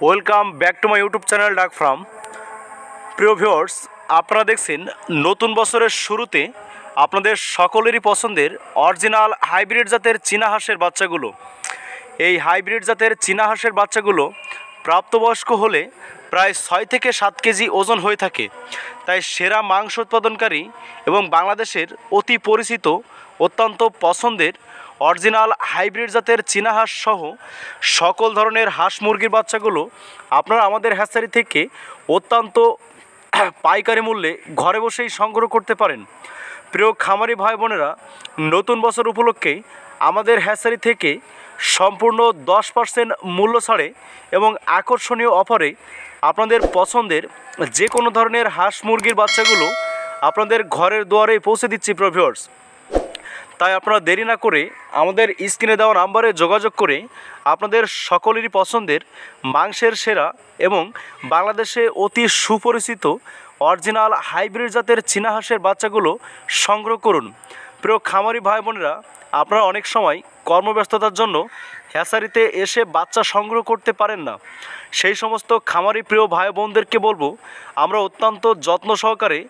Welcome back to my YouTube channel ডাক farm. প্রিয় viewers, আপনারা দেখছেন নতুন বছরের শুরুতে আপনাদের সকলেরই পছন্দের অরিজিনাল হাইব্রিড জাতের চীনা হাঁসের বাচ্চাগুলো। এই হাইব্রিড জাতের চীনা হাঁসের বাচ্চাগুলো প্রাপ্তবয়স্ক হলে প্রায় 6 থেকে 7 কেজি ওজন হয়ে থাকে। তাই সেরা মাংস উৎপাদনকারী এবং বাংলাদেশের অতি পরিচিত অত্যন্ত পছন্দের অরিজিনাল হাইব্রিড জাতের চীনা হাঁস সহ সকল ধরনের হাঁস মুরগির বাচ্চাগুলো আপনারা আমাদের হ্যাচারি থেকে অত্যন্ত পাইকারি মূল্যে ঘরে বসেই সংগ্রহ করতে পারেন। প্রিয় খামারি ভাই বোনেরা, নতুন বছর উপলক্ষে আমাদের হ্যাচারি থেকে সম্পূর্ণ 10% মূল্য ছাড়ে এবং আকর্ষণীয় অফারে আপনাদের পছন্দের যে কোনো ধরনের হাঁস মুরগির বাচ্চাগুলো আপনাদের ঘরের দুয়ারেই পৌঁছে দিচ্ছি প্রিয় ভিউয়ার্স। তাই আপনারা দেরি না করে আমাদের স্ক্রিনে দেওয়া নাম্বারে যোগাযোগ করে আপনাদের সকলেরই পছন্দের মাংসের সেরা এবং বাংলাদেশে অতি সুপরিচিত অরিজিনাল হাইব্রিড জাতের চীনা হাঁসের বাচ্চাগুলো সংগ্রহ করুন। প্রিয় খামারি ভাই বোনেরা, আপনারা অনেক সময় কর্মব্যস্ততার জন্য হ্যাচারিতে এসে বাচ্চা সংগ্রহ করতে পারেন না। সেই সমস্ত খামারি প্রিয় ভাই বোনদেরকে বলবো, আমরা অত্যন্ত যত্ন সহকারে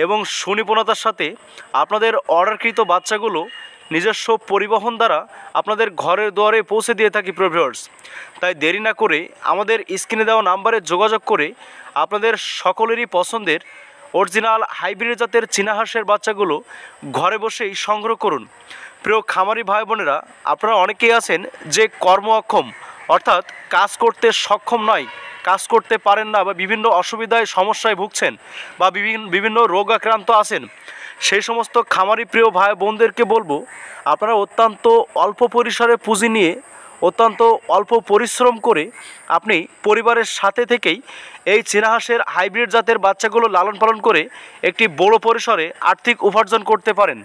এবং সুনিপুণতার সাথে আপনাদের অর্ডারকৃত বাচ্চাগুলো নিজস্ব পরিবহন দ্বারা আপনাদের ঘরের দুয়ারে পৌঁছে দিয়ে থাকি প্রিয় ভিউয়ার্স। তাই দেরি না করে আমাদের স্ক্রিনে দেওয়া নাম্বারে যোগাযোগ করে আপনাদের সকলেরই পছন্দের অরিজিনাল হাইব্রিড জাতের চীনা হাঁসের বাচ্চাগুলো ঘরে বসেই সংগ্রহ করুন। প্রিয় খামারি ভাই বোনেরা, আপনারা অনেকেই আছেন যে কর্ম অক্ষম, অর্থাৎ কাজ করতে সক্ষম নয়, কাজ করতে পারেন না বা বিভিন্ন অসুবিধায় সমস্যায় ভুগছেন বা বিভিন্ন রোগ আক্রান্ত আছেন। সেই সমস্ত খামারি প্রিয় ভাই বোনদেরকে বলবো, আপনারা অত্যন্ত অল্প পরিসরে পুঁজি নিয়ে অত্যন্ত অল্প পরিশ্রম করে আপনি পরিবারের সাথে থেকেই এই চীনা হাঁসের হাইব্রিড জাতের বাচ্চাগুলো লালন পালন করে একটি বড় পরিসরে আর্থিক উপার্জন করতে পারেন।